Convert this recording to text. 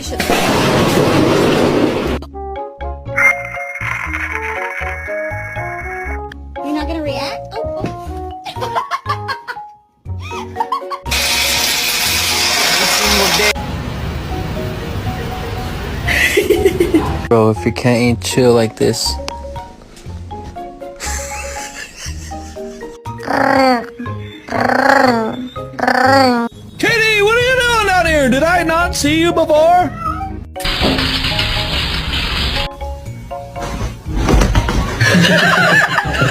should. You're not gonna react? Oh. Bro, if you can't eat chill like this. Katie, what are you doing out here? Did I not see you before?